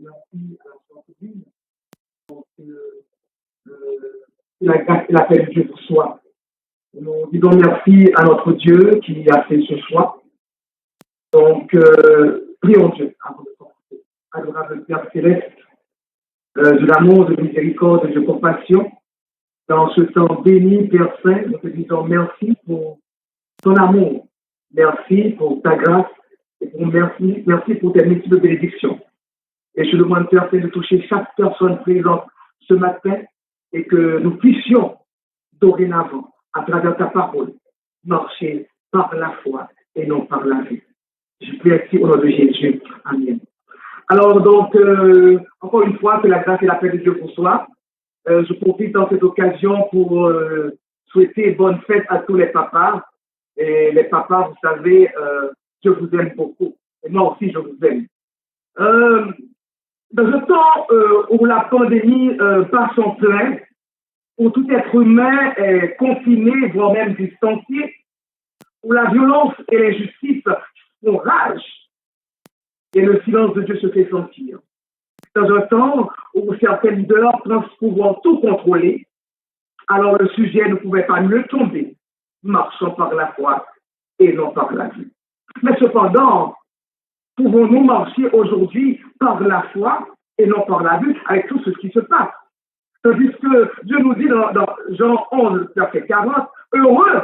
merci à la sœur Corinne. Donc, la grâce et la paix de Dieu pour soi. Nous disons merci à notre Dieu qui a fait ce choix. Donc, prions Dieu avant de commencer. Adorable Père Céleste, de l'amour, de miséricorde, de compassion, dans ce temps béni, Père Saint, nous te disons merci pour ton amour. Merci pour ta grâce et merci pour tes multiples bénédictions. Et je demande, Père Saint, de toucher chaque personne présente ce matin et que nous puissions dorénavant, à travers ta parole, marcher par la foi et non par la vue. Je prie ainsi au nom de Jésus. Amen. Alors donc, encore une fois, que la grâce et la paix de Dieu vous soient. Je profite dans cette occasion pour souhaiter bonne fête à tous les papas. Et les papas, vous savez, je vous aime beaucoup. Et moi aussi, je vous aime. Dans un temps où la pandémie bat son plein, où tout être humain est confiné, voire même distancié, où la violence et l'injustice font rage, et le silence de Dieu se fait sentir. Dans un temps où certains leaders pensent pouvoir tout contrôler, alors le sujet ne pouvait pas mieux tomber. Marchons par la foi et non par la vue. Mais cependant, pouvons-nous marcher aujourd'hui par la foi et non par la vue avec tout ce qui se passe? Tandis que Dieu nous dit dans Jean 11, verset 40, heureux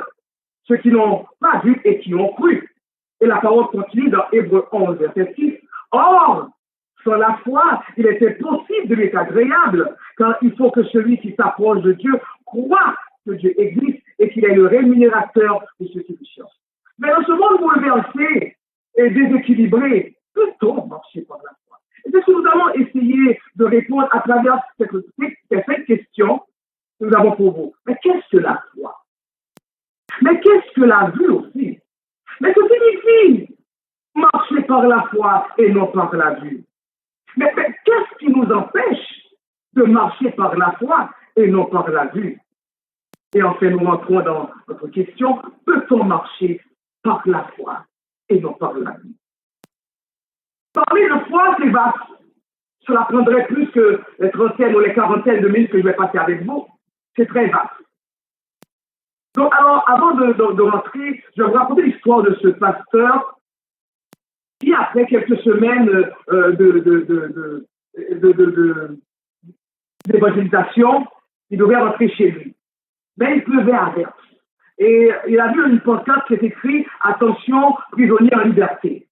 ceux qui n'ont pas vu et qui ont cru. Et la parole continue dans Hébreux 11, verset 6. Or, sans la foi, il était possible de lui être agréable, car il faut que celui qui s'approche de Dieu croit que Dieu existe et qu'il est le rémunérateur de ceux qui le cherchent. Mais dans ce monde bouleversé et déséquilibré, peut-on marcher par la foi? Et c'est ce que nous allons essayer de répondre à travers cette question que nous avons pour vous. Mais qu'est-ce que la foi? Mais qu'est-ce que la vue aussi? Mais que signifie marcher par la foi et non par la vue? Mais qu'est-ce qui nous empêche de marcher par la foi et non par la vue? Et enfin, nous rentrons dans notre question, peut-on marcher par la foi et non par la vue? Parler de foi, c'est vaste. Cela prendrait plus que les trentaines ou les quarantaines de minutes que je vais passer avec vous. C'est très vaste. Donc, alors, avant de rentrer, je vais vous raconter l'histoire de ce pasteur qui, après quelques semaines d'évangélisation, il devait rentrer chez lui. Mais il pleuvait à verse. Et il a vu une pancarte qui est écrite « Attention, prisonnier en liberté ».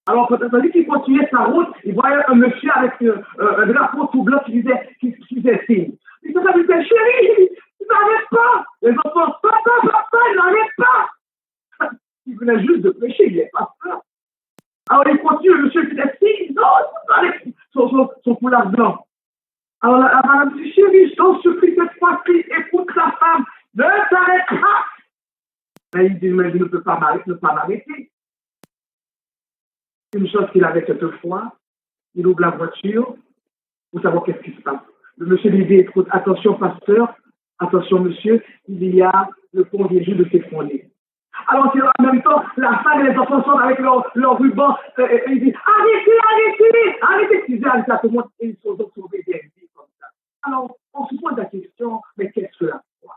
Alors, tandis qu'il continuait sa route, il voyait un monsieur avec un drapeau tout blanc qui faisait signe. Il se disait, chérie, il n'arrête pas. Les enfants, papa, il n'arrête pas. Il venait juste de prêcher, il n'est pas ça. Alors, il continue, le monsieur faisait signe, non, avec son foulard blanc. Alors, la madame dit, chérie, je t'en supplie cette fois-ci, écoute la femme, ne t'arrête pas. Et il dit, mais je ne peux pas m'arrêter. Une chose qu'il avait cette fois, il ouvre la voiture pour savoir qu'est-ce qui se passe. Le monsieur lui dit, écoute, attention pasteur, attention monsieur, il y a le pont Jésus de s'effondrer. Alors en même temps, la femme et les enfants sont avec leur ruban, et ils disent, arrêtez, ils disent, arrêtez à tout le monde, et ils sont donc sauvés des vies comme ça. Alors, on se pose la question, mais qu'est-ce que la foi?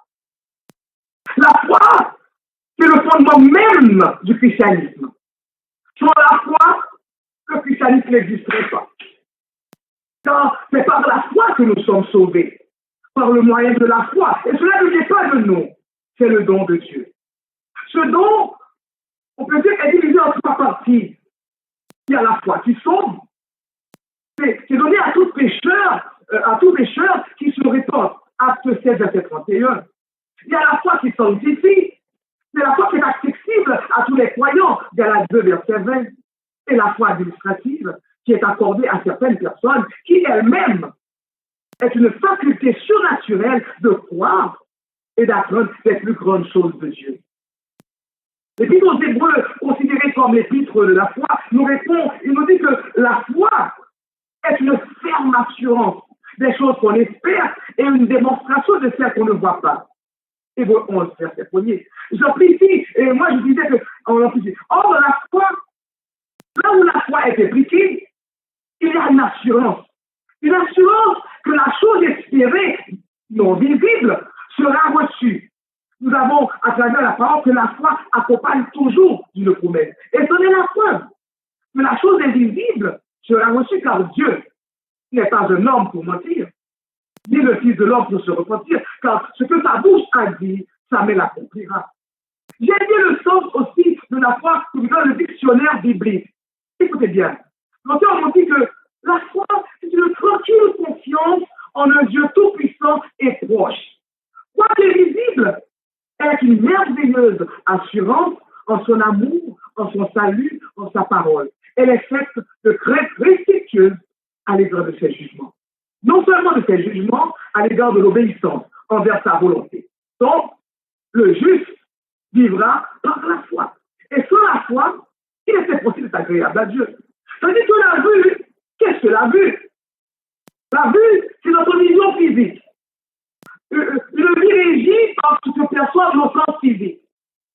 La foi, c'est le fondement même du christianisme. Sans la foi, le christianisme n'existerait pas. Car c'est par la foi que nous sommes sauvés, par le moyen de la foi. Et cela ne vient pas de nous, c'est le don de Dieu. Ce don, on peut dire, est divisé en trois parties. Il y a la foi qui sauve, c'est donné à tout pécheur qui se répand. Acte 7, verset 31. Il y a la foi qui sanctifie, c'est la foi qui est accessible à tous les croyants, Galates 2, verset 20. Et la foi administrative qui est accordée à certaines personnes qui elles-mêmes est une faculté surnaturelle de croire et d'apprendre les plus grandes choses de Dieu. L'épître aux Hébreux, considérée comme l'épître de la foi, nous répond, il nous dit que la foi est une ferme assurance des choses qu'on espère et une démonstration de celles qu'on ne voit pas. Hébreux 11, verset 1er. J'en prie ici, et moi je disais que, or dans la foi, là où la foi est impliquée, il y a une assurance. assurance. Une assurance que la chose espérée, non visible, sera reçue. Nous avons, à travers la parole, que la foi accompagne toujours d'une promesse. Et ce n'est la preuve que la chose invisible sera reçue car Dieu n'est pas un homme pour mentir, ni le Fils de l'homme pour se repentir, car ce que sa bouche a dit, sa main l'accomplira. J'ai dit le sens aussi de la foi que nous donne le dictionnaire biblique. Écoutez bien, l'auteur nous dit que la foi, c'est une tranquille confiance en un Dieu tout-puissant et proche. Quoi qu'elle est visible, est une merveilleuse assurance en son amour, en son salut, en sa parole. Elle est faite de crainte respectueuse à l'égard de ses jugements. Non seulement de ses jugements, à l'égard de l'obéissance envers sa volonté. Donc, le juste vivra par la foi. Et sans la foi, il est impossible d'être agréable à Dieu. C'est-à-dire que la vue, qu'est-ce que la vue? La vue, c'est notre vision physique. Une vie régie par ce que perçoivent nos sens physiques.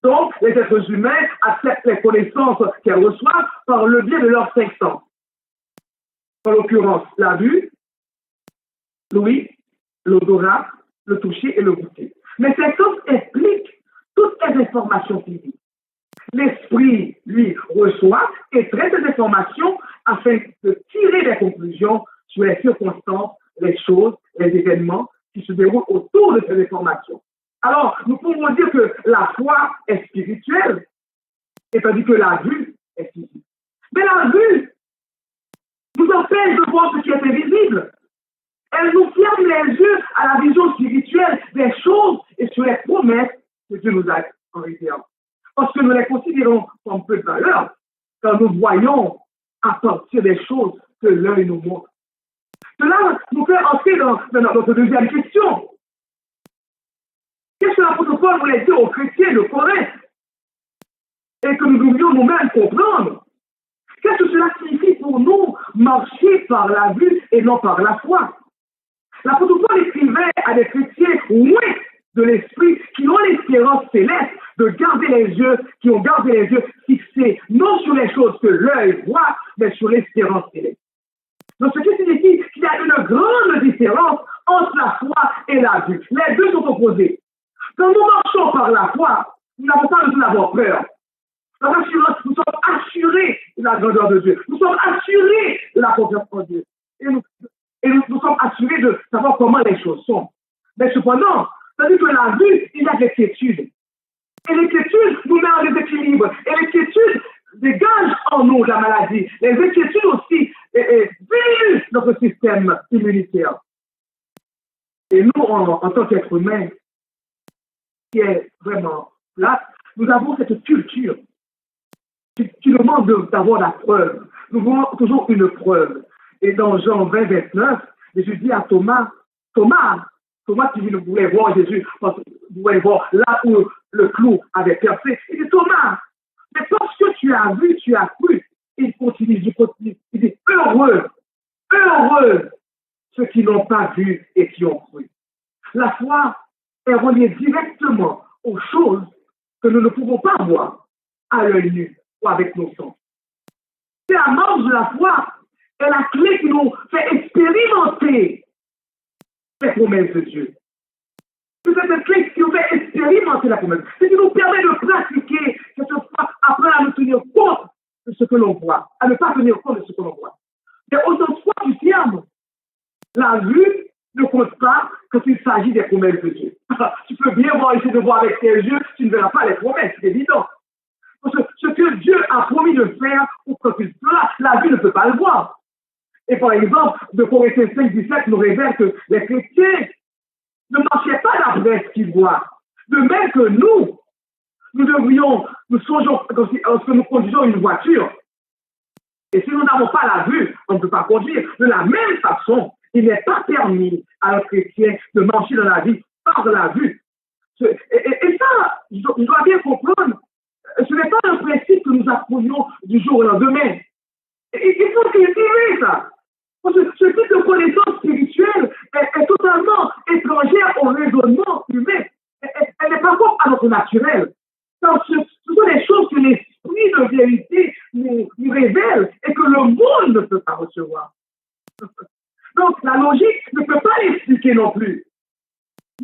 Donc, les êtres humains acceptent les connaissances qu'elles reçoivent par le biais de leurs cinq sens. En l'occurrence, la vue, l'ouïe, l'odorat, le toucher et le goûter. Mais ces sens impliquent toutes les informations physiques. L'esprit, lui, reçoit et traite ces informations afin de tirer des conclusions sur les circonstances, les choses, les événements qui se déroulent autour de ces informations. Alors, nous pouvons dire que la foi est spirituelle, et tandis que la vue est physique. Mais la vue nous empêche de voir ce qui est invisible. Elle nous ferme les yeux à la vision spirituelle des choses et sur les promesses que Dieu nous a en réserve. Parce que nous les considérons comme peu de valeur, quand nous voyons à partir des choses que l'œil nous montre. Cela nous fait entrer dans notre deuxième question. Qu'est-ce que l'apôtre Paul voulait dire aux chrétiens de Corinthe? Et que nous devrions nous-mêmes comprendre. Qu'est-ce que cela signifie pour nous marcher par la vue et non par la foi? L'apôtre Paul écrivait à des chrétiens loin de l'esprit qui ont l'espérance céleste de garder les yeux, qui ont gardé les yeux fixés non sur les choses que l'œil voit, mais sur l'espérance céleste. Donc, ce qui signifie qu'il y a une grande différence entre la foi et la vue. Les deux sont opposés. Quand nous marchons par la foi, nous n'avons pas besoin d'avoir peur. Par assurance, nous sommes assurés de la grandeur de Dieu. Nous sommes assurés de la confiance en Dieu. Et nous sommes assurés de savoir comment les choses sont. Mais cependant, c'est-à-dire que la vue, il y a l'inquiétude. Et l'inquiétude nous met en déséquilibre. Et l'inquiétude dégage en nous la maladie. Les inquiétudes aussi diminuent notre système immunitaire. Et nous, en tant qu'êtres humains, qui est vraiment là, nous avons cette culture qui demande d'avoir la preuve. Nous voulons toujours une preuve. Et dans Jean 20, 29, Jésus dit à Thomas, Thomas qui voulait voir Jésus, voulait voir là où le clou avait percé. Il dit, Thomas, mais parce que tu as vu, tu as cru. Il continue. Il dit, heureux ceux qui n'ont pas vu et qui ont cru. La foi est reliée directement aux choses que nous ne pouvons pas voir à l'œil nu ou avec nos sens. C'est la marche de la foi est la clé qui nous fait expérimenter les promesses de Dieu. C'est cette clé qui nous fait expérimenter la promesse. C'est qui nous permet de pratiquer cette foi après à nous tenir compte de ce que l'on voit, à ne pas tenir compte de ce que l'on voit. Et au sens foi du terme, la vue ne compte pas quand il s'agit des promesses de Dieu. Tu peux bien essayer de voir avec tes yeux, tu ne verras pas les promesses, c'est évident. Parce que ce que Dieu a promis de faire, ou quand il fera, la vue ne peut pas le voir. Et par exemple, de Corinthiens 5, 17 nous révèle que les chrétiens ne marchaient pas d'après ce qu'ils voient. De même que nous songeons lorsque nous conduisons une voiture. Et si nous n'avons pas la vue, on ne peut pas conduire. De la même façon, il n'est pas permis à un chrétien de marcher dans la vie par la vue. Et ça, je dois bien comprendre, ce n'est pas un principe que nous apprenons du jour au lendemain. Il faut cultiver ça. Parce que ce type de connaissance spirituelle est totalement étrangère au raisonnement humain. Elle n'est pas propre à notre naturel. Donc, ce sont des choses que l'esprit de vérité nous révèle et que le monde ne peut pas recevoir. Donc, la logique ne peut pas l'expliquer non plus.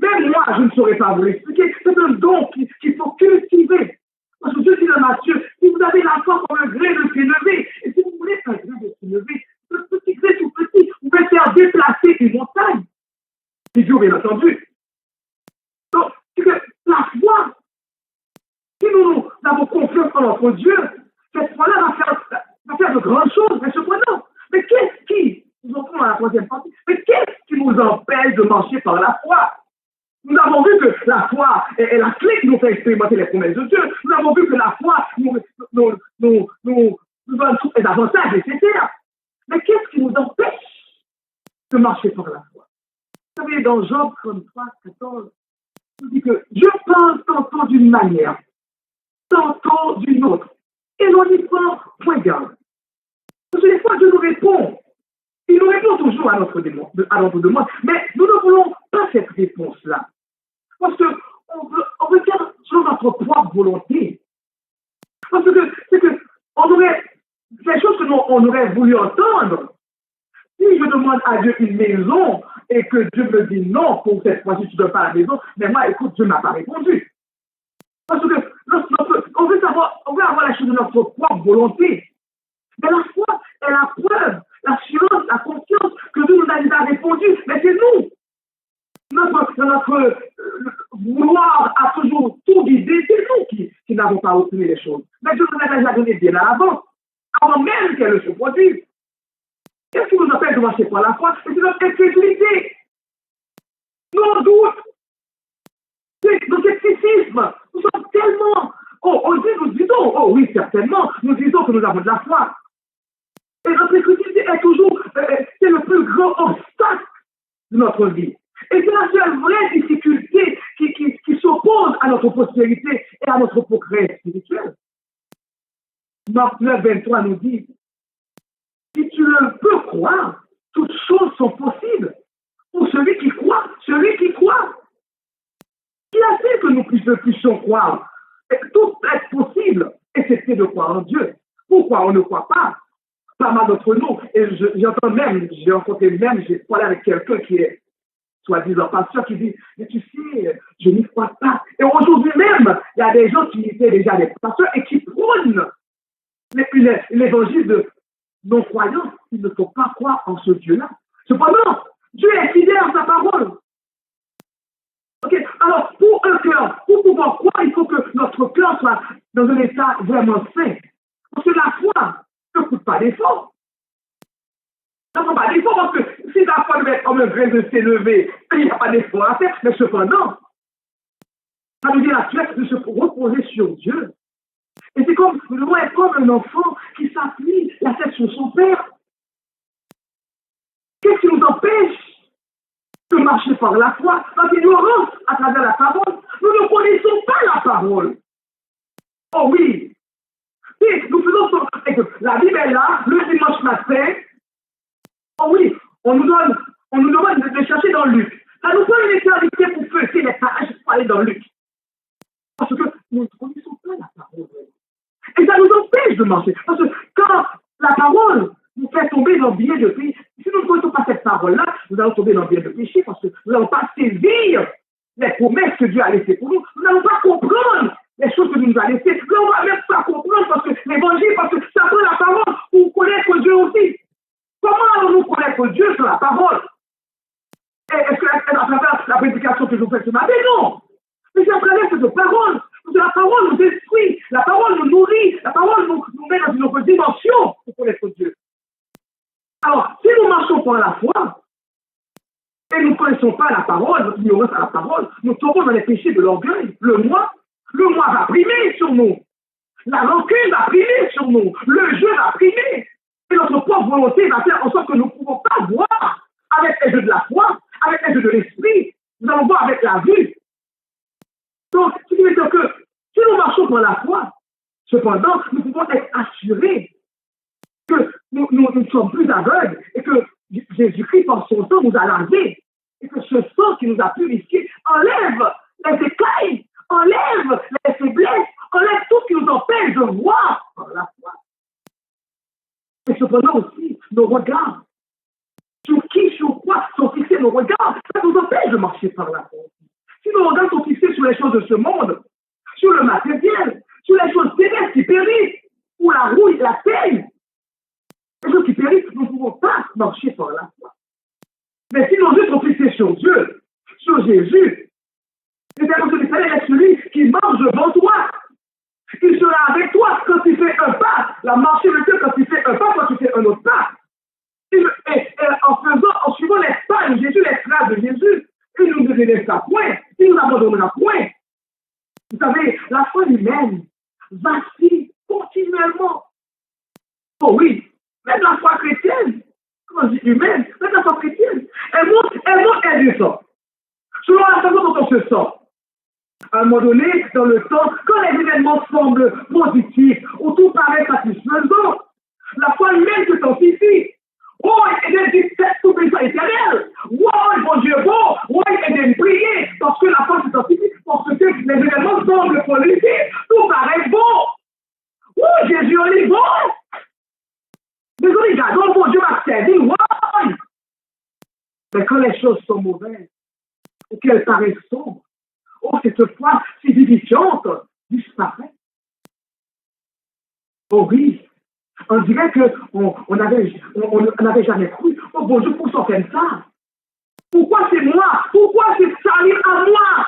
Même moi, je ne saurais pas vous l'expliquer. C'est un don qu'il faut cultiver. Parce que Dieu dit dans Matthieu, si vous avez la foi comme un grain de sénévé, et si vous voulez un grain de sénévé, ce petit grain tout petit, vous pouvez faire déplacer une montagne. C'est Dieu, bien entendu. Donc, c'est que la foi, si nous avons confiance en notre Dieu, cette foi-là va faire de grandes choses. Mais cependant, mais qu'est-ce qui, nous entrons dans la troisième partie, mais qu'est-ce qui nous empêche de marcher par la foi? Nous avons vu que la foi est la clé qui nous fait expérimenter les promesses de Dieu. Nous avons vu que la foi nous donne tous les avantages nécessaires. Mais qu'est-ce qui nous empêche de marcher par la foi? Vous savez, dans Job 33, 14, il dit que je pense tantôt d'une manière, tantôt d'une autre. Et l'on n'y prend point garde. Parce que des fois, Dieu nous répond. Il nous répond toujours à notre demande. Mais nous ne voulons pas cette réponse-là. Parce qu'on veut faire selon notre propre volonté. Parce que c'est que on aurait des choses que on aurait voulu entendre. Si je demande à Dieu une maison et que Dieu me dit non, pour cette fois-ci, tu ne donnes pas la maison, mais moi, écoute, Dieu ne m'a pas répondu. Parce que on veut avoir la chose de notre propre volonté. Mais la foi est la preuve, l'assurance, la confiance que Dieu nous a déjà répondu. Mais c'est nous. Notre vouloir a toujours tout guidé. C'est nous qui n'avons pas obtenu les choses. Mais Dieu nous a déjà donné bien à l'avance, avant même qu'elles se produisent. Qu'est-ce qui nous empêche de marcher par la foi? C'est notre incrédulité, nos doutes, nos scepticisme. Nous sommes tellement. Nous disons, oh oui, certainement, nous disons que nous avons de la foi. Et notre incrédulité est toujours, c'est le plus grand obstacle de notre vie. Et c'est la seule vraie difficulté qui s'oppose à notre prospérité et à notre progrès spirituel. Marc 9, 23 nous dit, si tu le peux croire, toutes choses sont possibles. Pour celui qui croit, Qui a fait que nous puissions croire? Tout est possible, excepté de croire en Dieu. Pourquoi on ne croit pas? Pas mal d'entre nous, et j'ai parlé avec quelqu'un qui est soi-disant pasteur, qui dit, mais tu sais, je n'y crois pas. Et aujourd'hui même, il y a des gens qui étaient déjà des pasteurs et qui prônent l'évangile de non-croyance. Il ne faut pas croire en ce Dieu-là. Cependant, Dieu est fidèle à sa parole. Okay. Alors, pour un cœur, pour pouvoir croire, il faut que notre cœur soit dans un état vraiment sain. Parce que la foi ne coûte pas d'effort. Ça ne prend pas d'effort parce que si la foi devait être comme un grain de s'élever, il n'y a pas d'effort à faire. Mais cependant, ça veut dire la fête de se reposer sur Dieu. Et c'est comme, nous devons être comme un enfant qui s'appuie la tête sur son père. Qu'est-ce qui nous empêche de marcher par la foi? Notre ignorance à travers la parole. Nous ne connaissons pas la parole. Oh oui. Si nous faisons ça, la Bible est là, le dimanche matin. Oh oui, on nous demande de chercher dans Luc. Ça nous prend une éternité pour feuilleter les pages pour aller dans Luc. Parce que nous ne connaissons pas la parole. Et ça nous empêche de marcher. Parce que quand la parole nous fait tomber dans le biais de péché, si nous ne connaissons pas cette parole-là, nous allons tomber dans le biais de péché parce que nous n'allons pas saisir les promesses que Dieu a laissées pour nous. Nous n'allons pas comprendre les choses que Dieu nous a laissées. Nous n'allons pas même pas comprendre parce que l'évangile, parce que ça prend la parole pour connaître Dieu aussi. Comment allons-nous connaître Dieu sur la parole? Est-ce que à travers la prédication que je vous fais ce matin? Non. Mais c'est à travers cette parole. Parce que la parole nous instruit, la parole nous nourrit, la parole nous met dans une autre dimension pour connaître Dieu. Alors, si nous marchons par la foi, et nous ne connaissons pas la parole, notre ignorance à la parole, nous tombons dans les péchés de l'orgueil. Le moi va primer sur nous. La rancune va primer sur nous. Le jeu va primer. Et notre propre volonté va faire en sorte que nous ne pouvons pas voir avec les yeux de la foi, avec les yeux de l'esprit. Nous allons voir avec la vue. Donc, ce qui veut dire que si nous marchons par la foi, cependant, nous pouvons être assurés que nous ne sommes plus aveugles et que Jésus-Christ, par son sang, nous a lavés. Et que ce sang qui nous a purifiés enlève les écailles, enlève les faiblesses, enlève tout ce qui nous empêche de voir par la foi. Et cependant aussi, nos regards foi sont fixés, nos regards, ça nous empêche de marcher par la foi. Si nos regards sont fixés sur les choses de ce monde, sur le matériel, sur les choses terrestres qui périssent, ou la rouille, la paye, les choses qui périssent, nous ne pouvons pas marcher par la foi. Mais si nos yeux sont fixés sur Dieu, sur Jésus, l'éternel est celui qui marche devant toi. Il sera avec toi quand tu fais un pas. La marche de Dieu quand tu fais un pas, quand tu fais un autre pas. Et en suivant les pas de Jésus, les traces de Jésus, il nous ne délaissera point, il nous abandonnera point. Vous savez, la foi humaine vacille continuellement. Oh oui, même la foi chrétienne, quand je dis humaine, même la foi chrétienne, elle monte et elle descend. Selon la façon dont on se sent. À un moment donné, dans le temps, quand les événements semblent positifs, ou tout paraît satisfaisant, la foi humaine se sanctifie. Oh, il est dit, tout ça éternel. Oh, mon Dieu bon. Oh, il est de prier. Parce que la foi se sanctifie. Parce que les événements semblent positifs. Tout paraît bon. Oh, Jésus, on est bon. Désolé, gardons, mon Dieu m'a servi. Ouais. Mais quand les choses sont mauvaises, ou qu'elles paraissent sombres, oh, cette foi si vivifiante disparaît. Oh oui, on dirait qu'on n'avait jamais cru. Oh bon Dieu, pourquoi on fait ça? Pourquoi c'est moi? Pourquoi ça arrive à moi?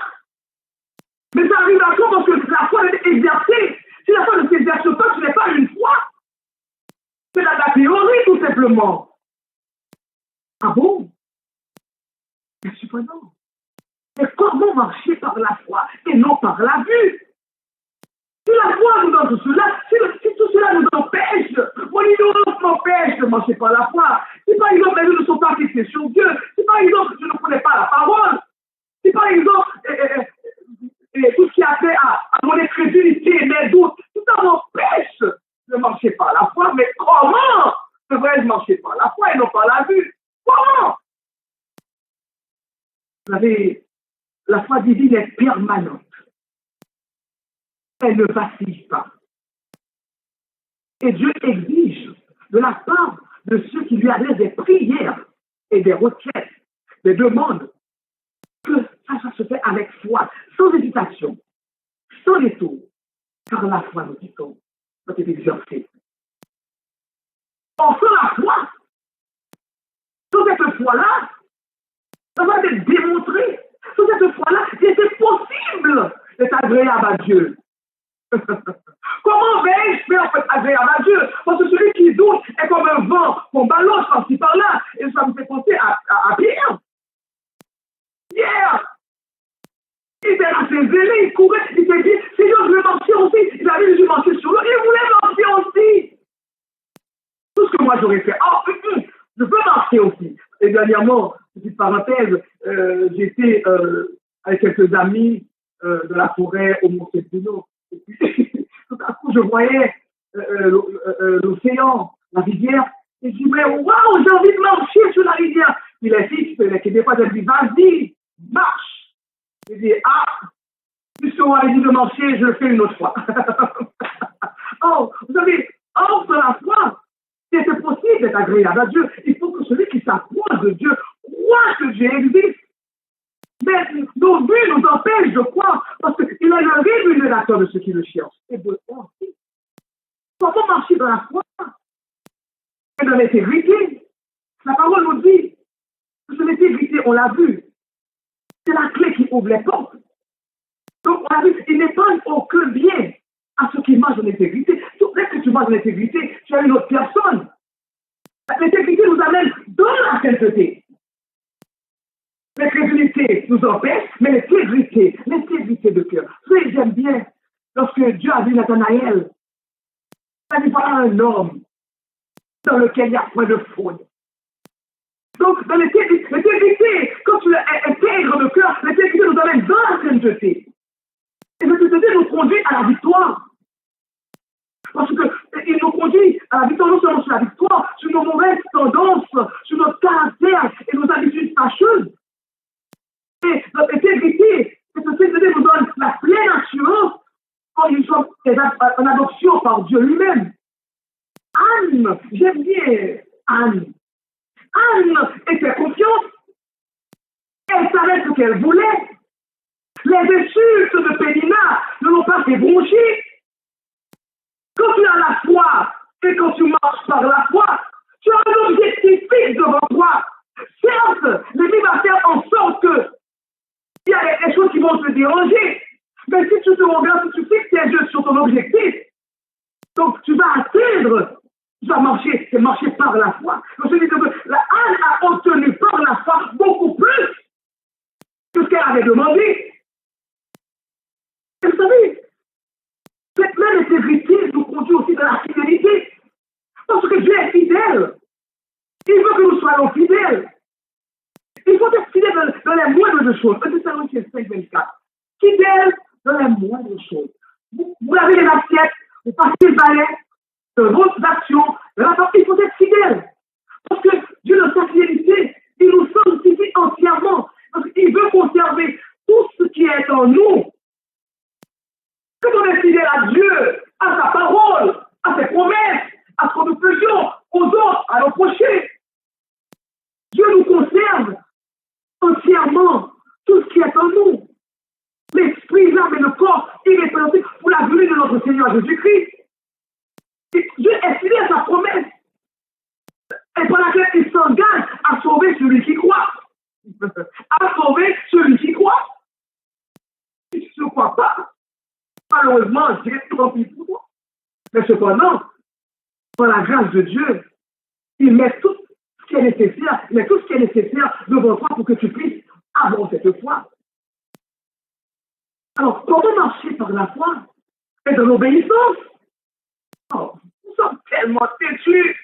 Mais ça arrive à toi parce que la foi est exercée. Si la foi ne s'exerce pas, ce n'est pas une foi. C'est la théorie, tout simplement. Ah bon? C'est surprenant. Mais comment marcher par la foi et non par la vue? Si la foi nous donne tout cela, si tout cela nous empêche, mon ignorance m'empêche de marcher par la foi. Si par exemple les yeux ne sont pas fixés sur Dieu, si par exemple je ne connais pas la parole, si par exemple tout ce qui a fait à mon incrédulité, mes doutes, tout ça m'empêche de marcher par la foi. Mais comment devrais-je marcher par la foi et non par la vue? Comment? Vous savez, la foi divine est permanente. Elle ne vacille pas. Et Dieu exige de la part de ceux qui lui adressent des prières et des requêtes, des demandes, que ça se fait avec foi, sans hésitation, sans détour. Car la foi, nous dit-on, doit être exercée. Or, sans la foi, sans cette foi-là, ça va être démontré. Sans cette foi-là, c'est possible d'être agréable à Dieu. Comment vais-je faire pour être agréable à Dieu? Parce que celui qui doute est comme un vent qu'on balance par-ci par-là. Et ça me fait penser à Pierre. Pierre, il était assez zélé, il courait, il s'est dit, Seigneur, je vais marcher aussi. Il avait dit, je vais marcher sur l'eau, il voulait marcher aussi. Tout ce que moi j'aurais fait, je peux marcher aussi. Et dernièrement, petite parenthèse, j'étais avec quelques amis de la forêt au Mont-Saint-Bruno. Tout à coup, je voyais l'océan, la rivière, et je dis, mais waouh, j'ai envie de marcher sur la rivière. Puis les filles qui des fois, elles disent, vas-y, marche. Je dis, puisqu'on m'avait dit de marcher, je le fais une autre fois. Vous savez, dans la foi, c'est possible d'être agréable à Dieu. Il faut que celui qui s'approche de Dieu croit que Dieu existe. Mais nos vues nous empêchent de croire parce qu'il est le rémunérateur de ceux qui le cherchent. Et de aussi. Comment marcher dans la foi et dans l'intégrité? La parole nous dit que l'intégrité, on l'a vu, c'est la clé qui ouvre les portes. Donc, on a vu qu'il n'épargne aucun bien à ceux qui marchent dans l'intégrité. Dès que tu marches dans l'intégrité, tu as une autre personne. L'intégrité nous amène dans la sainteté. L'incrédulité nous empêche, mais l'intégrité de cœur. Ce que j'aime bien, lorsque Dieu a vu Nathanaël, il a dit voilà un homme dans lequel il y a point de fraude. Donc, dans l'intégrité, quand tu es intègre de cœur, l'intégrité nous amène dans la sainteté. Et la sainteté nous conduit à la victoire. Parce qu'il nous conduit à la victoire, non seulement sur la victoire, sur nos mauvaises tendances, sur notre caractère et nos habitudes fâcheuses. Et notre intégrité, cette intégrité nous donne la pleine assurance quand nous sommes en adoption par Dieu lui-même. Anne, j'aime bien Anne. Anne était confiante Elle savait ce qu'elle voulait. Les insultes de Pénina ne l'ont pas fait broncher. Quand tu as la foi et quand tu marches par la foi, tu as un objectif fixe devant toi. Certes, l'ennemi va faire en sorte que il y a des choses qui vont te déranger. Mais si tu te regardes, si tu fixes tes yeux sur ton objectif, donc tu vas atteindre, tu vas marcher, c'est marcher par la foi. Donc je dis que la Anne a obtenu par la foi beaucoup plus que ce qu'elle avait demandé. Et vous savez, cette même intégrité nous conduit aussi dans la fidélité. Parce que Dieu est fidèle. Il veut que nous soyons fidèles. Il faut être fidèle dans les moindres choses. 1 Thessaloniciens 5, 24. Fidèle dans les moindres choses. Vous avez les assiettes, vous passez le balai, de vos actions, de la partie, il faut être fidèle. Parce que Dieu, dans sa fidélité, il nous sanctifie entièrement. Parce qu'il veut conserver tout ce qui est en nous. Quand on est fidèle à Dieu, à sa parole, à ses promesses, à ce que nous faisions aux autres, à nos prochains, Dieu nous conserve entièrement tout ce qui est en nous. L'esprit, l'âme et le corps irrépréhensibles pour la venue de notre Seigneur Jésus-Christ. Dieu est fidèle à sa promesse. Et par laquelle il s'engage à sauver celui qui croit. À sauver celui qui croit. Si tu ne crois pas, malheureusement, je dirais tant pis pour toi. Mais cependant, par la grâce de Dieu, il met tout ce qui est nécessaire, il met tout ce qui est nécessaire devant toi pour que tu puisses avoir cette foi. Alors, comment marcher par la foi et dans l'obéissance? Oh, nous sommes tellement têtus.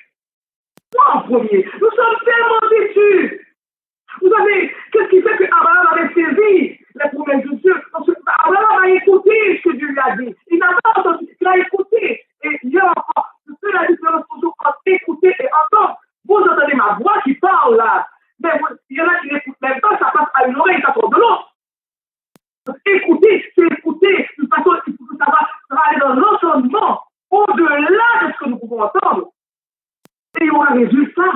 Moi en premier, nous sommes tellement têtus. Vous savez, qu'est-ce qui fait qu'Abraham avait saisi les promesses de Dieu? Parce qu'Abraham a écouté ce que Dieu lui a dit. Il n'a pas entendu, il a écouté. Et il y a encore, c'est la différence toujours entre écouter et entendre. Vous entendez ma voix qui parle là. Mais il y en a qui n'écoutent même pas, ça passe à une oreille, ça sort de l'autre. Écouter, c'est écouter d'une façon que ça va aller dans l'entendement, au-delà de ce que nous pouvons entendre. Et il y aura un résultat.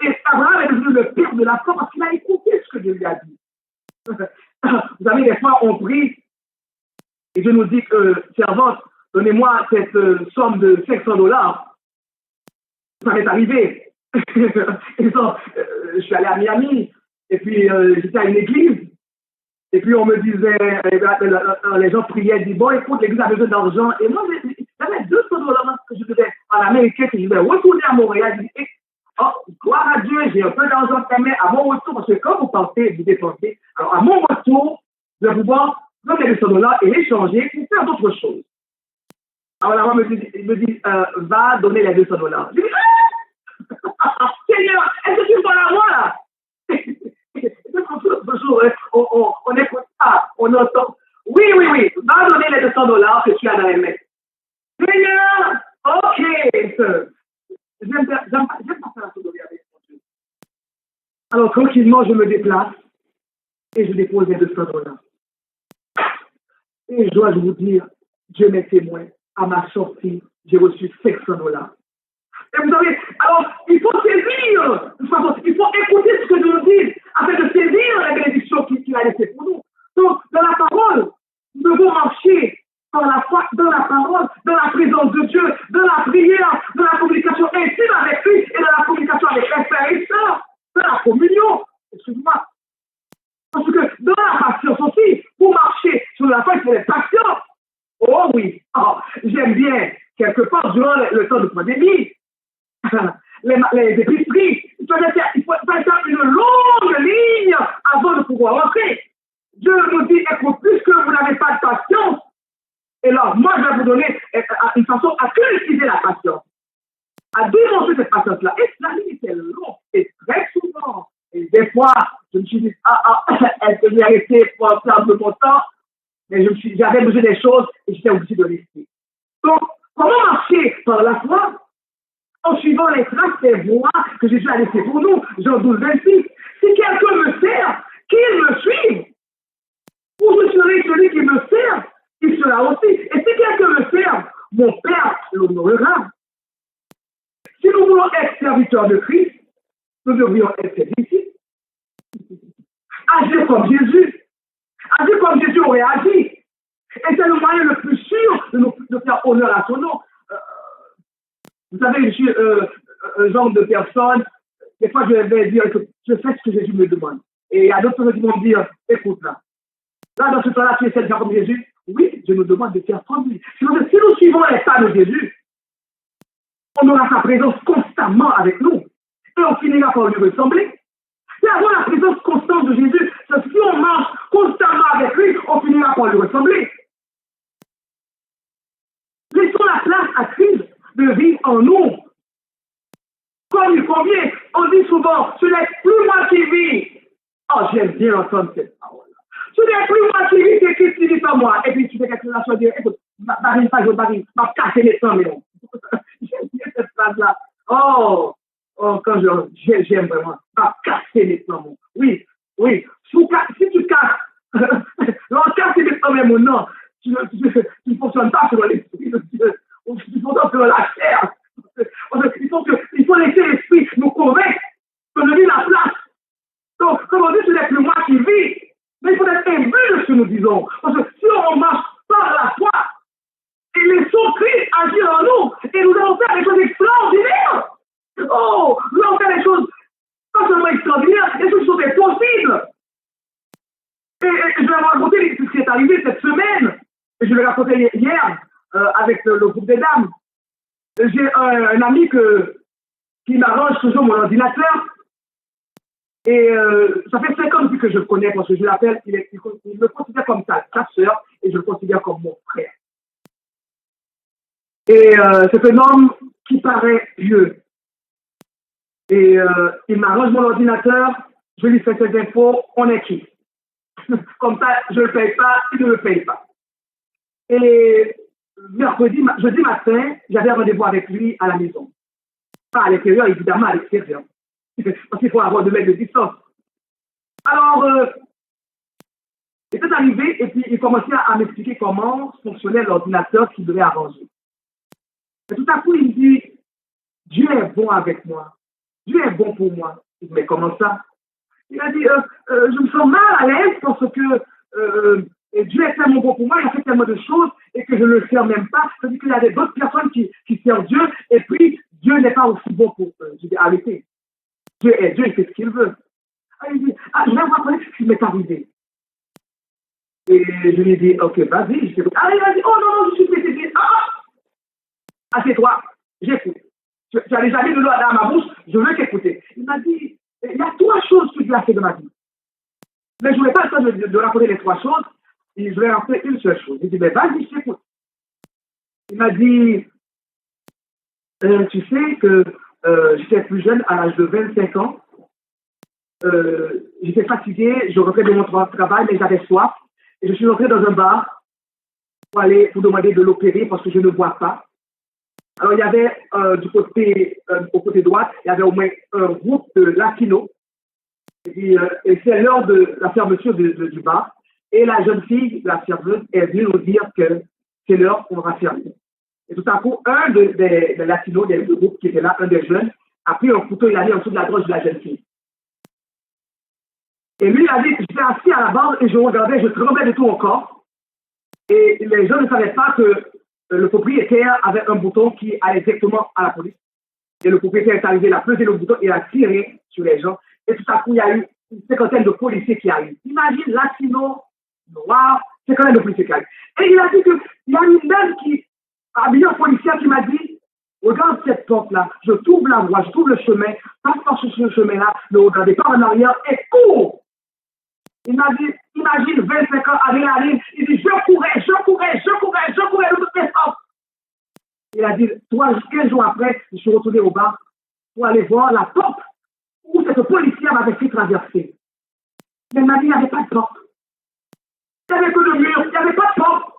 Et Abraham est devenu le père de la foi parce qu'il a écouté ce que Dieu lui a dit. Vous savez, des fois, on prie et Dieu nous dit que, servante, donnez-moi cette somme de $500. Ça m'est arrivé. Je suis allé à Miami et puis j'étais à une église. Et puis on me disait, les gens priaient, disaient, bon, écoute, l'église a besoin d'argent. Et moi, j'avais $200 que je devais en américain, que je devais retourner à Montréal. Je dis, oh, gloire à Dieu, j'ai un peu d'argent, mais à mon retour, parce que quand vous partez, vous dépensez. Alors à mon retour, je vais pouvoir prendre les $200 et l'échanger pour faire d'autres choses. Alors là, il me dit, va donner les $200. Je dis, ah, Seigneur, est-ce que tu me parles à moi là? Toujours, on écoute ça, on entend. Oui, va donner les $200 que tu as dans les mains. Seigneur, ok. J'aime pas faire la sodomie avec Dieu. Alors tranquillement, je me déplace et je dépose les $200. Et je dois vous dire, Dieu m'est témoin, à ma sortie, j'ai reçu $500. Et vous savez, alors, il faut saisir, il faut écouter ce que Dieu nous dit, afin de saisir la bénédiction qu'il a laissée pour nous. Donc, dans la parole, nous devons marcher par la foi, dans la parole, dans la présence de Dieu, dans la prière, dans la communication intime avec lui et dans la communication avec les frères et sœurs, dans la communion. Excuse-moi. Parce que dans la patience aussi, pour marcher sur la foi, il faut être patient. Oh oui, j'aime bien, quelque part, durant le temps de pandémie, les épiceries, il faut faire une longue ligne avant de pouvoir rentrer. Dieu nous dit, écoute, puisque vous n'avez pas de patience, et là, moi, je vais vous donner une façon à cultiver la patience, à démontrer cette patience-là. Et la ligne était longue, et très souvent, et des fois, je me suis dit, elle peut y arrêter pour faire un peu mon temps, mais j'avais besoin des choses, et j'étais obligé de rester. Donc, comment marcher par la foi? En suivant les traces des voies que Jésus a laissées pour nous, Jean 12, 26. Si quelqu'un me sert, qu'il me suive. Où je serai celui qui me sert, il sera aussi. Et si quelqu'un me sert, mon Père l'honorera. Si nous voulons être serviteurs de Christ, nous devrions être ses disciples. agir comme Jésus. Agir comme Jésus aurait agi. Et c'est le moyen le plus sûr de faire honneur à son nom. Vous savez, je suis un genre de personne, des fois je vais dire que je fais ce que Jésus me demande. Et il y a d'autres personnes qui vont me dire, écoute là, dans ce temps-là, tu essaies de faire comme Jésus. Oui, je nous demande de faire comme lui. Si nous suivons les pas de Jésus, on aura sa présence constamment avec nous. Et on finira par lui ressembler. C'est avoir la présence constante de Jésus. Si on marche constamment avec lui, on finira par lui ressembler. Laissons la place à Christ de vivre en nous. Comme il convient, on dit souvent, ce n'est plus moi qui vis. Oh, j'aime bien entendre cette parole. Ce n'est plus moi qui vis, c'est Christ qui vit en moi. Et puis tu fais quelque chose à dire, écoute, Barry, m'a cassé les temps, mais non. J'aime bien cette phrase-là. Oh, quand j'aime vraiment, m'a cassé les temps. Oui. Si tu casses, non, casser les temps, mais non, tu ne fonctionnes pas sur l'esprit de Dieu. Tu fonctionnes sur la chair. Il faut laisser l'esprit nous convaincre que je vis la place. Donc, comme on dit, ce n'est plus moi qui vis, mais il faut être imbu de ce que nous disons. Parce que si on marche par la foi, et laissons Christ agir en nous, et nous allons faire des choses extraordinaires. Oh, nous allons faire des choses pas seulement extraordinaires, des choses qui sont possibles. Et je vais vous raconter ce qui est arrivé cette semaine. Et je l'ai raconté hier avec le groupe des dames. J'ai un ami qui m'arrange toujours mon ordinateur. Et ça fait 5 ans depuis que je le connais, parce que je l'appelle, il me considère comme sa sœur, et je le considère comme mon frère. Et c'est un homme qui paraît pieux. Et il m'arrange mon ordinateur, je lui fais ses infos, on est qui? Comme ça, je ne le paye pas, il ne le paye pas. Et jeudi matin, j'avais un rendez-vous avec lui à la maison. Pas à l'intérieur, évidemment, à l'extérieur. Parce qu'il faut avoir 2 mètres de distance. Alors, il était arrivé et puis il commençait à m'expliquer comment fonctionnait l'ordinateur qu'il devait arranger. Et tout à coup, il me dit, Dieu est bon avec moi. Dieu est bon pour moi. Je dis, mais comment ça? Il a dit, je me sens mal à l'aise parce que Dieu est tellement bon pour moi, il a fait tellement de choses et que je ne le sers même pas. C'est-à-dire qu'il y avait d'autres personnes qui servent Dieu et puis Dieu n'est pas aussi bon pour eux. Je dis, arrêtez. Dieu, il fait ce qu'il veut. Il dit, je vais vous raconter ce qui m'est arrivé. Et je lui ai dit, ok, vas-y, je t'écoute. Il a dit, oh non, je suis fatigué. Assieds-toi, j'écoute. Tu n'avais jamais de l'eau dans ma bouche, je veux t'écouter. Il m'a dit, il y a 3 choses que Dieu a fait de ma vie. Mais je ne voulais pas le temps de raconter les 3 choses. Et je voulais raconter une seule chose. J'ai dit, mais vas-y, je t'écoute. Il m'a dit, tu sais que j'étais plus jeune, à l'âge de 25 ans. J'étais fatigué, je rentrais de mon travail, mais j'avais soif. Et je suis rentré dans un bar pour demander de l'opérer parce que je ne bois pas. Alors, il y avait au côté droit, il y avait au moins un groupe de latinos. Et c'est l'heure de la fermeture du bar. Et la jeune fille, la serveuse, est venue nous dire que c'est l'heure qu'on va fermer. Et tout à coup, un des latinos, des deux groupes qui étaient là, un des jeunes, a pris un couteau, il a mis en dessous de la gorge de la jeune fille. Et lui, il a dit, j'étais assis à la barre et je regardais, je tremblais de tout mon corps. Et les gens ne savaient pas que le propriétaire avait un bouton qui allait directement à la police. Et le propriétaire est arrivé, il a pesé le bouton et a tiré sur les gens. Et tout à coup, il y a eu une 50aine de policiers qui arrivent. Imagine, latino, noir, 50aine de policiers qui arrivent. Et il a dit qu'il y a une dame qui, habillée en policier, qui m'a dit, regarde cette porte-là, je trouve la voie, je trouve le chemin, passe par ce chemin-là, ne regardez pas en arrière et cours. Il m'a dit, imagine 25 ans, adrénaline, il dit, je courais de toutes les forces. Il a dit, 15 jours après, je suis retourné au bar pour aller voir la porte où cette policière m'avait fait traverser. Mais il m'a dit, il n'y avait pas de porte. Il n'y avait que le mur, il n'y avait pas de porte.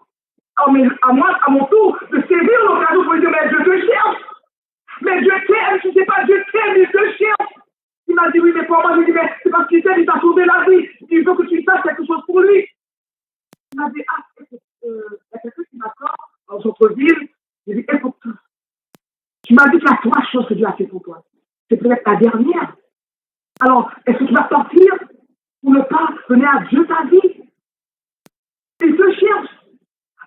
Alors, mais à mon tour, de saisir l'occasion pour lui dire, mais Dieu te cherche. Mais Dieu t'aime, tu ne sais pas, Dieu t'aime, il te cherche. Il m'a dit, oui, mais pour moi, j'ai dit, mais c'est parce qu'il t'aime, il t'a sauvé la vie. Il veut que tu fasses quelque chose pour lui. Il m'a dit, il y a quelqu'un qui m'accorde dans notre ville. J'ai dit, écoute, tu m'as dit qu'il y a 3 choses que Dieu a fait pour toi. C'est peut-être la dernière. Alors, est-ce que tu vas sortir? pour ne pas donner à Dieu ta vie. Il te cherche.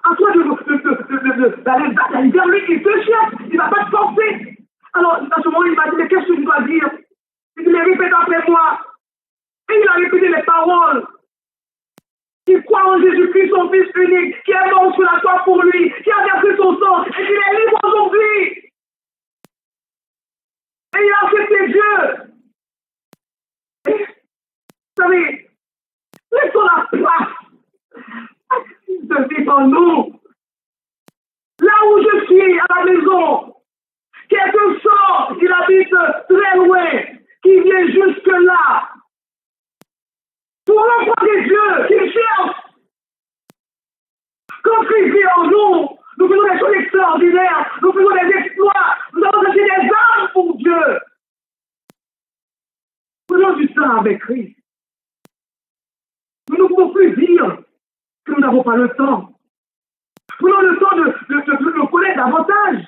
À toi d'aller vers lui, il te cherche. Il ne va pas te forcer. Alors, à ce moment, il m'a dit, mais qu'est-ce que je dois dire? Il dit, mais répète après moi. Et il a répété les paroles. Il croit en Jésus-Christ, son Fils unique, qui est mort sur la croix pour lui, qui a versé son sang, et qu'il est libre aujourd'hui. Et il a accepté Dieu. Et, vous savez, laissons la place à Christ de vivre en nous. Là où je suis, à la maison, quelque chose qui habite très loin, qui vient jusque là, pour rencontrer Dieu, qu'il cherche. Quand Christ vit en nous, nous faisons des choses extraordinaires, nous faisons des exploits, nous avons acheté des âmes pour Dieu. Prenons du temps avec Christ. Nous ne pouvons plus dire que nous n'avons pas le temps. Prenons le temps de le connaître davantage.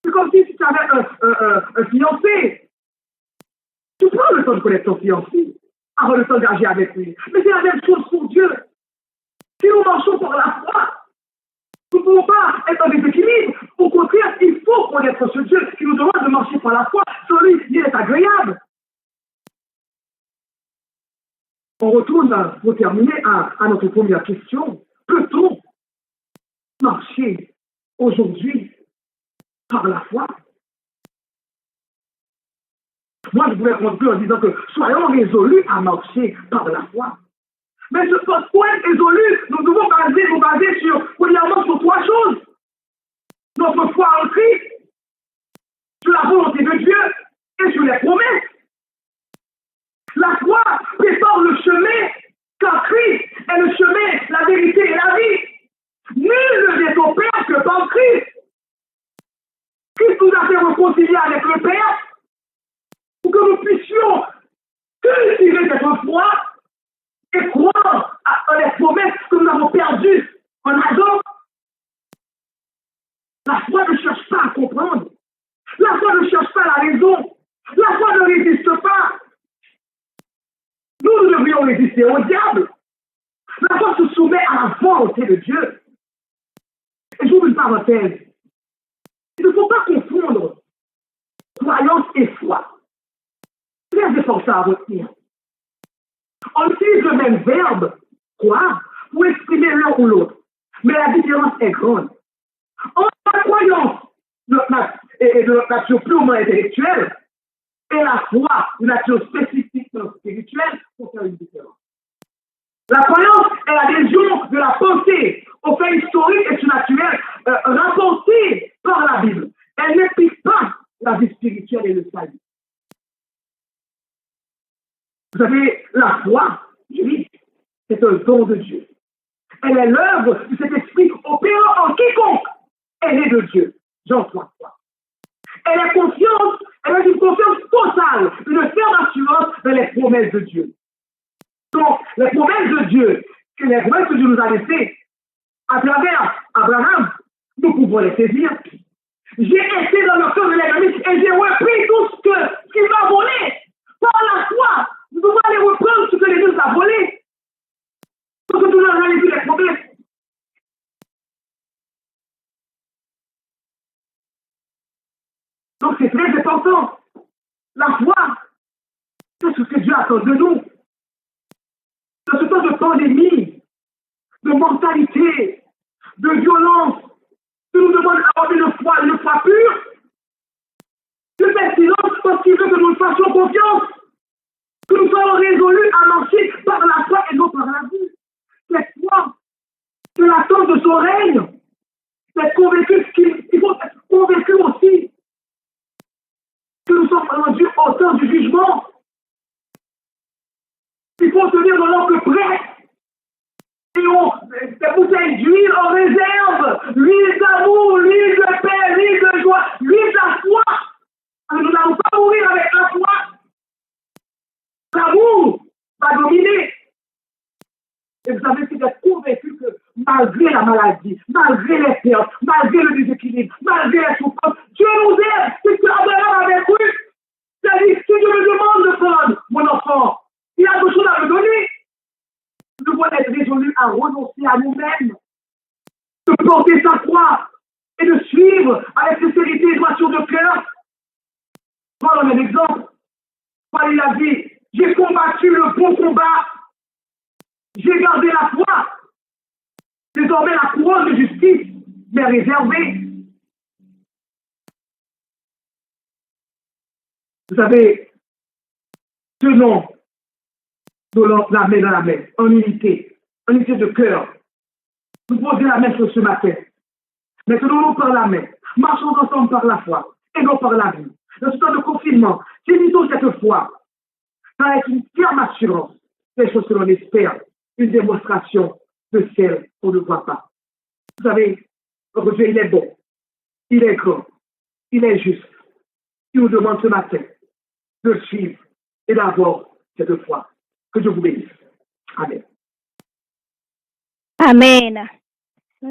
C'est comme si tu avais un fiancé. Tu prends le temps de connaître ton fiancé, avoir le temps d'agir avec lui. Mais c'est la même chose pour Dieu. Si nous marchons par la foi, nous ne pouvons pas être en déséquilibre. Au contraire, il faut connaître ce Dieu qui nous demande de marcher par la foi. Celui qui est agréable. On retourne, pour terminer, à notre première question. Peut-on marcher aujourd'hui par la foi? Moi, je voulais conclure en disant que soyons résolus à marcher par la foi. Mais pour être résolus, nous devons nous baser premièrement sur trois choses. Notre foi en Christ, sur la volonté de Dieu et sur les promesses. La foi prépare le chemin, car Christ est le chemin, la vérité et la vie. Nul ne vient au Père que par Christ. Christ nous a fait réconcilier avec le Père pour que nous puissions cultiver cette foi et croire à les promesses que nous avons perdues en Adam. La foi ne cherche pas à comprendre. La foi ne cherche pas la raison. La foi ne résiste pas. Nous devrions résister au diable. La foi se soumet à la volonté de Dieu. Et j'ouvre une parenthèse. Il ne faut pas confondre croyance et foi. Très important à retenir. On utilise le même verbe, croire, pour exprimer l'un ou l'autre. Mais la différence est grande. Entre la croyance de notre nature purement intellectuelle et la foi de nature spécifiquement spirituelle, pour faire une différence. La croyance est l'adhésion de la pensée aux faits historiques et surnaturels rapportés par la Bible. Elle n'explique pas la vie spirituelle et le salut. Vous savez, la foi, c'est un don de Dieu. Elle est l'œuvre de cet esprit opérant en quiconque est né de Dieu. Jean 3. Elle est une confiance totale, une ferme assurance dans les promesses de Dieu. Donc, les promesses de Dieu, les promesses que Dieu nous a laissées, à travers Abraham, nous pouvons les saisir. J'ai été dans le cœur de l'ennemi et j'ai repris tout ce qu'il m'a volé. Par la foi, nous devons aller reprendre ce que l'ennemi nous a volé. Parce que nous avons réalisé les promesses. Donc, c'est très important. La foi, c'est ce que Dieu attend de nous. Dans ce temps de pandémie, de mortalité, de violence, que nous devons avoir une foi pure, de faire silence parce qu'il veut que nous fassions confiance, que nous soyons résolus à marcher par la foi et non par la vue. Cette foi, c'est l'attente de son règne. C'est convaincu qu'il faut être convaincu aussi que nous sommes rendus au temps du jugement. Il faut tenir nos langues prêtes. Et des bouteilles d'huile en réserve. L'huile d'amour, l'huile de paix, l'huile de joie, l'huile de la foi. Alors nous n'allons pas mourir avec la foi. L'amour va dominer. Et vous savez, c'est d'être convaincu que malgré la maladie, malgré les pertes, malgré le déséquilibre, malgré les souffrances, Dieu nous aide. C'est ce qu'Abraham avait cru. C'est-à-dire, si Dieu me demande de prendre mon enfant, il a besoin de me donner. à renoncer à nous-mêmes, de porter sa croix et de suivre avec sincérité et droiture de cœur. Voilà un exemple. Paul il a dit, j'ai combattu le bon combat, j'ai gardé la foi. Désormais, la couronne de justice m'est réservée. Vous savez, tenons la main dans la main, en unité de cœur. Nous posons la main sur ce matin. Mais tenons-nous par la main, marchons ensemble par la foi et non par la vie. Dans ce temps de confinement, finissons cette foi avec une ferme assurance des choses que l'on espère, une démonstration de celle qu'on ne voit pas. Vous savez, notre Dieu, il est bon, il est grand, il est juste. Il nous demande ce matin de le suivre et d'avoir cette foi. Que Dieu vous bénisse. Amen. Amen.